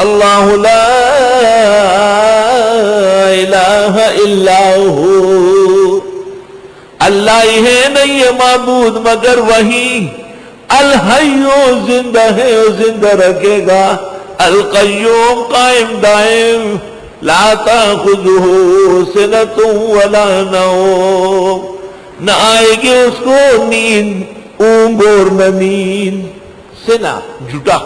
اللہ لا الہ الا ہو، اللہ ہی ہے نہیں ہے معبود مگر وہی، الحیو زندہ ہے اور زندہ رکھے گا، القیوم قائم دائم، لا تاخذہ سنۃ ولا نوم، نہ آئے گی اس کو نیند اونگ اور نہ نیند، سنا جھوٹا،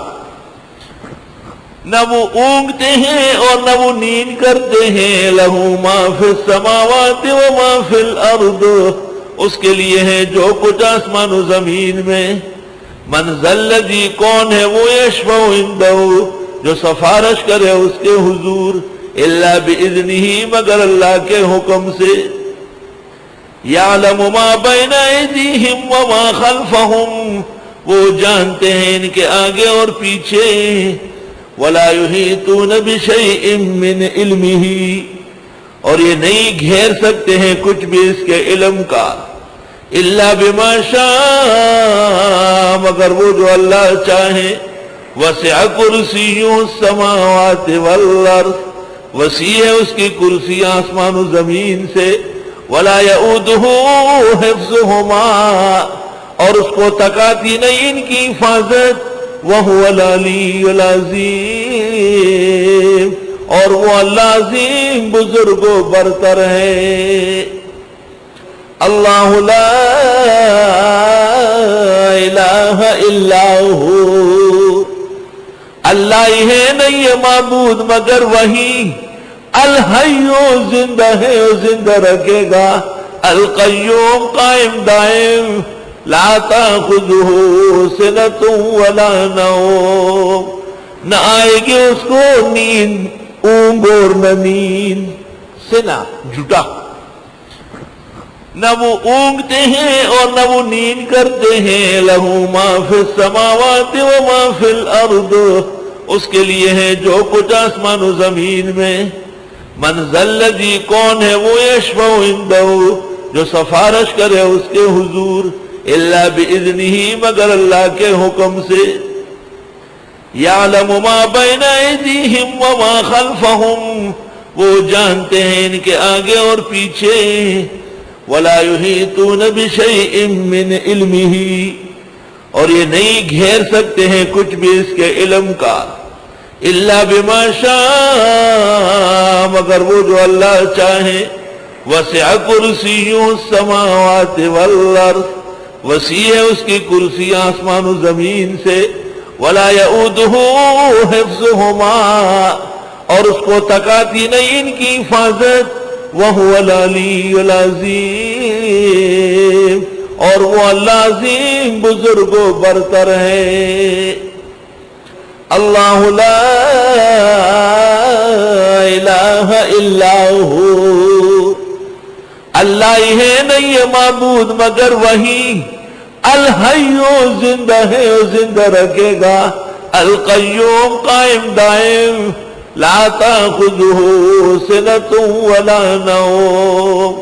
نہ وہ اونگتے ہیں اور نہ وہ نیند کرتے ہیں، لہ ما فی السماوات و ما فی الارض، اس کے لیے ہے جو کچھ آسمان و زمین میں، من ذا الذی کون ہے وہ، یشفع عندہ جو سفارش کرے اس کے حضور، الا باذنہ مگر اللہ کے حکم سے، یعلم ما بین ایدیہم وما خلفہم، وہ جانتے ہیں ان کے آگے اور پیچھے، ولا یحیطون بشیء من علمہ، اور یہ نہیں گھیر سکتے ہیں کچھ بھی اس کے علم کا، الا بما شاء مگر وہ جو اللہ چاہے، وسع کرسیہ السماوات والارض، وسیع ہے اس کی کرسی آسمان و زمین سے، ولا یؤودہ حفظہما، اور اس کو تکاتی نہیں ان کی حفاظت، وَهُوَ الْعَلِيُّ الْعَظِيمُ، اور وہ اللہ عظیم بزرگ و برتر ہے، اللہ لا الہ الا ہو، اللہ ہی ہے نہیں ہے معبود مگر وہی، الحیو زندہ ہے اور زندہ رکھے گا، القیوم قائم دائم، لا تاخذہ سنۃ ولا نوم، نہ آئے گی اس کو نیند اونگ اور نہ نیند، سنا جھوٹا، نہ وہ اونگتے ہیں اور نہ وہ نیند کرتے ہیں، لہ ما فی السماوات و ما فی الارض، اس کے لیے ہے جو کچھ آسمان و زمین میں، من ذا الذی کون ہے وہ، یشفع عندہ جو سفارش کرے اس کے حضور، الا باذنہ مگر اللہ کے حکم سے، یعلم ما بین ایدیہم وما خلفہم، وہ جانتے ہیں ان کے آگے اور پیچھے، ولا یحیطون بشیء من علمہ، اور یہ نہیں گھیر سکتے ہیں کچھ بھی اس کے علم کا، الا بما شاء مگر وہ جو اللہ چاہے، وسع کرسیہ السماوات والارض، وسیع ہے اس کی کرسی آسمان و زمین سے، ولا یؤودہ حفظہما، اور اس کو تکاتی نہیں ان کی حفاظت، وَهُوَ الْعَلِيُّ الْعَظِيمُ، اور وہ اللہ عظیم بزرگ و برتر ہے، اللہ لا الہ الا ہو، اللہ ہی ہے نہیں ہے معبود مگر وہی، الحیو زندہ ہے اور زندہ رکھے گا، القیوم قائم دائم، لا تاخذہ سنۃ ولا نوم،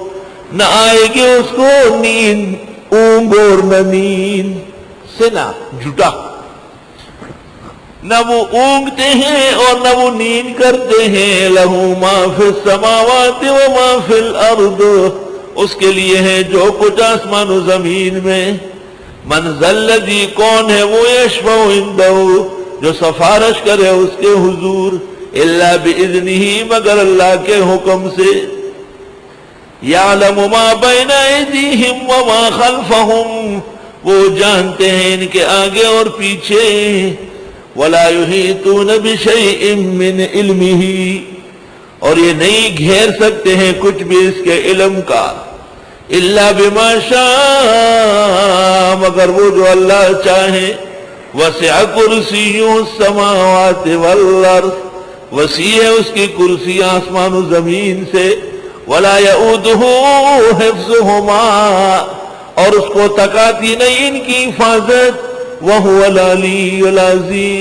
نہ آئے گی اس کو نیند اونگ اور نہ نیند، سنا جھوٹا، نہ وہ اونگتے ہیں اور نہ وہ نیند کرتے ہیں، لہ ما فی السماوات و ما فی الارض، اس کے لیے ہے جو کچھ آسمان و زمین میں، من ذا الذی کون ہے وہ، یشفع عندہ جو سفارش کرے اس کے حضور، الا باذنہ مگر اللہ کے حکم سے، یعلم ما بین ایدیہم وما خلفہم، وہ جانتے ہیں ان کے آگے اور پیچھے، ولا یحیطون بشیء من علمہ، اور یہ نہیں گھیر سکتے ہیں کچھ بھی اس کے علم کا، الا بما شاء مگر وہ جو اللہ چاہے، وسع کرسیہ السماوات والارض، وسیع ہے اس کی کرسی آسمان و زمین سے، ولا یؤودہ حفظہما، اور اس کو تکاتی نہیں ان کی حفاظت، وَهُوَ الْعَلِيُّ الْعَظِيمُ،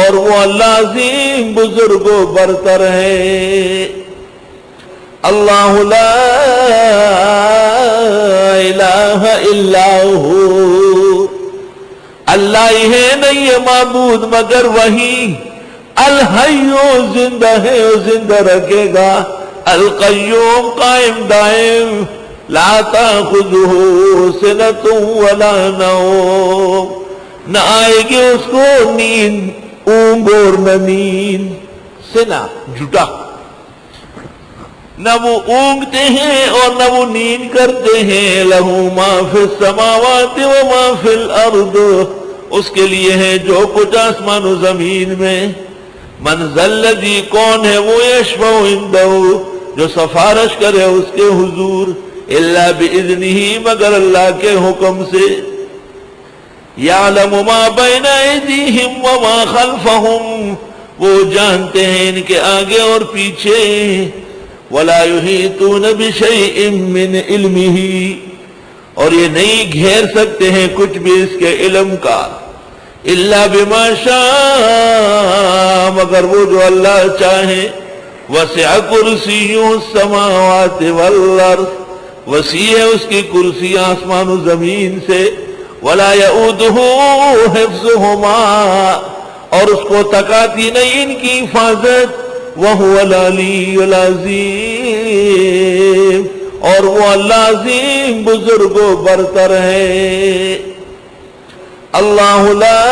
اور وہ اللہ عظیم بزرگ و برتر ہے، اللہ لا الہ الا ہو، اللہ ہی ہے نہیں ہے معبود مگر وہی، الحیو زندہ ہے وہ زندہ رکھے گا، القیوم قائم دائم، لا تاخذہ سنۃ ولا نوم، نہ آئے گی اس کو نیند، اونگ اور نہ نیند، سنا جھوٹا، نہ وہ اونگتے ہیں اور نہ وہ نیند کرتے ہیں، لہ ما فی السماوات و ما فی الارض، اس کے لیے ہے جو کچھ آسمان و زمین میں، من ذا الذی کون ہے وہ، یشفع عندہ جو سفارش کرے اس کے حضور، الا باذنہ مگر اللہ کے حکم سے، یعلم ما بین ایدیہم وما خلفہم، وہ جانتے ہیں ان کے آگے اور پیچھے، ولا یحیطون بشیء من علمہ، اور یہ نہیں گھیر سکتے ہیں کچھ بھی اس کے علم کا، الا بما شاء مگر وہ جو اللہ چاہے، وسع کرسیہ السماوات والارض، وسیع ہے اس کی کرسی آسمان و زمین سے، ولا یؤودہ حفظہما، اور اس کو تکاتی نہیں ان کی حفاظت، وَهُوَ الْعَلِيُّ الْعَظِيمُ، اور وہ اللہ عظیم بزرگ و برتر ہے، اللہ لا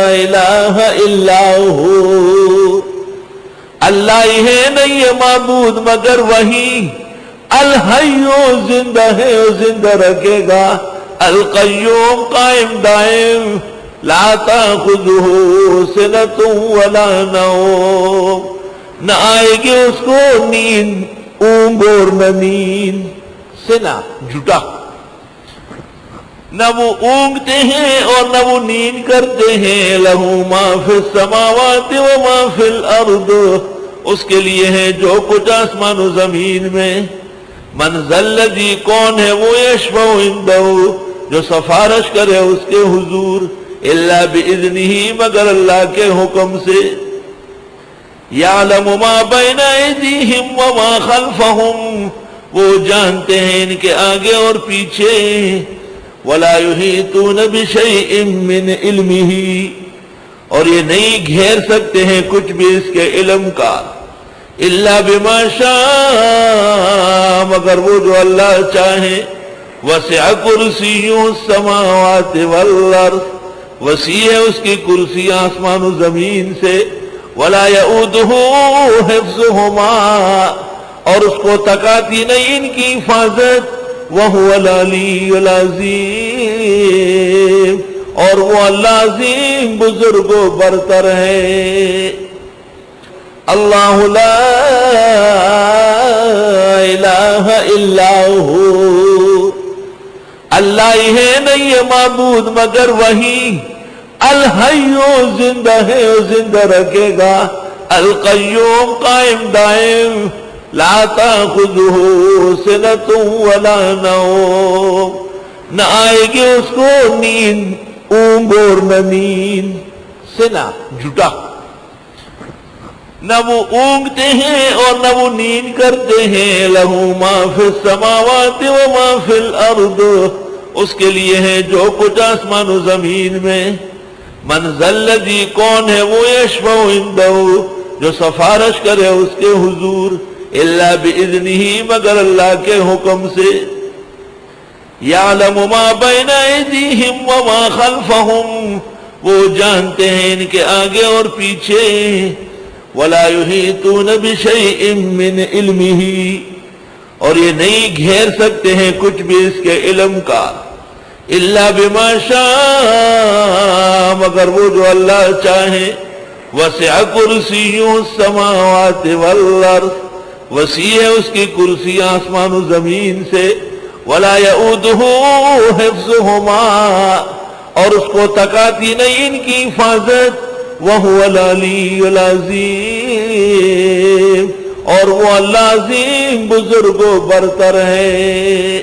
الہ الا ہو، اللہ ہی ہے نہیں ہے معبود مگر وہی، الحیو زندہ ہے وہ زندہ رکھے گا، القیوم قائم دائم، لا تاخذہ سنۃ ولا نوم، نہ آئے گی اس کو نیند، اونگ اور نہ نیند، سنا جھوٹا، نہ وہ اونگتے ہیں اور نہ وہ نیند کرتے ہیں، لہ ما فی السماوات و ما فی الارض، اس کے لیے ہے جو کچھ آسمان و زمین میں، من ذا الذی کون ہے وہ، یشفع عندہ جو سفارش کرے اس کے حضور، الا باذنہ مگر اللہ کے حکم سے، یعلم ما بین ایدیہم وما خلفہم، وہ جانتے ہیں ان کے آگے اور پیچھے، ولا یحیطون بشیء من علمہ، اور یہ نہیں گھیر سکتے ہیں کچھ بھی اس کے علم کا، الا بما شاء مگر وہ جو اللہ چاہے، وسع کرسیہ السماوات والارض، وسیع ہے اس کی کرسی آسمان و زمین سے، ولا یؤودہ حفظہما، اور اس کو تکاتی نہیں ان کی حفاظت، وَهُوَ الْعَلِيُّ الْعَظِيمُ، اور وہ اللہ عظیم بزرگ و برتر ہے، اللہ لا الہ الا ہو، اللہ ہی ہے نہیں ہے معبود مگر وہی، الحیو زندہ ہے وہ زندہ رکھے گا، القیوم قائم دائم، لا تاخذہ سنۃ ولا نوم، نہ آئے گی اس کو نیند، اونگ اور نہ نیند، سنا جھوٹا، نہ وہ اونگتے ہیں اور نہ وہ نیند کرتے ہیں، لہ ما فی السماوات و ما فی الارض، اس کے لیے ہے جو کچھ آسمان و زمین میں، من ذا الذی کون ہے وہ، یشفع عندہ جو سفارش کرے اس کے حضور، الا باذنہ مگر اللہ کے حکم سے، یعلم ما بین ایدیہم وما خلفہم، وہ جانتے ہیں ان کے آگے اور پیچھے، ولا یحیطون بشیء من علمہ، اور یہ نہیں گھیر سکتے ہیں کچھ بھی اس کے علم کا، الا بما شاء مگر وہ جو اللہ چاہے، وسع کرسیہ السماوات والارض، وسیع ہے اس کی کرسی آسمان و زمین سے، ولا یؤودہ حفظہما، اور اس کو تکاتی نہیں ان کی حفاظت، وَهُوَ الْعَلِيُّ الْعَظِيمُ، اور وہ اللہ عظیم بزرگ و برتر ہے،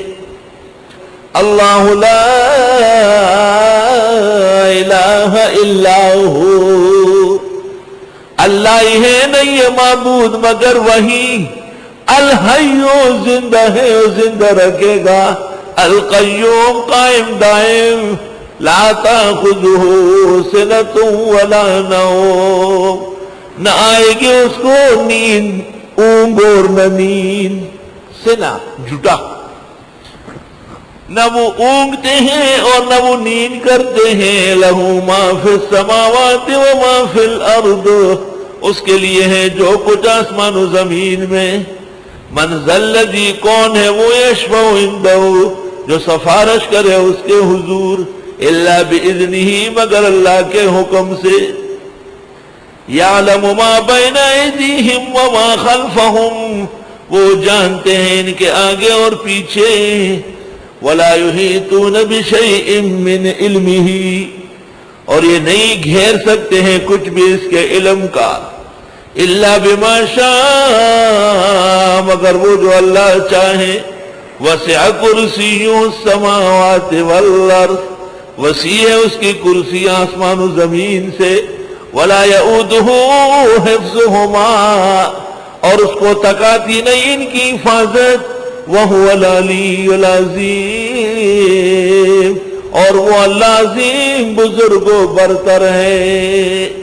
اللہ لا الہ الا ہو، اللہ ہی ہے نہیں ہے معبود مگر وہی، الحیو زندہ ہے وہ زندہ رکھے گا، القیوم قائم دائم، لا تأخذہ سنۃ ولا نوم، نہ آئے گی اس کو نیند، اونگ اور نہ نیند۔ سنا جھوٹا، نہ وہ اونگتے ہیں اور نہ وہ نیند کرتے ہیں۔ لہ ما فی السماوات و ما فی الارض، اس کے لیے ہے جو کچھ آسمان و زمین میں۔ من ذا الذی، کون ہے وہ، یشفع عندہ، جو سفارش کرے اس کے حضور، الا باذنہ، مگر اللہ کے حکم سے۔ یعلم ما بین ایدیہم وما خلفہم، وہ جانتے ہیں ان کے آگے اور پیچھے۔ ولا یحیطون بشیء من علمہ، اور یہ نہیں گھیر سکتے ہیں کچھ بھی اس کے علم کا، الا بما شاء، مگر وہ جو اللہ چاہے۔ وسع کرسیہ السماوات والارض، وسیع ہے اس کی کرسی آسمان و زمین سے۔ ولا یؤودہ حفظہما، اور اس کو تکاتی نہیں ان کی حفاظت۔ وَهُوَ الْعَلِيُّ الْعَظِيمُ، اور وہ اللہ عظیم بزرگ و برتر ہے۔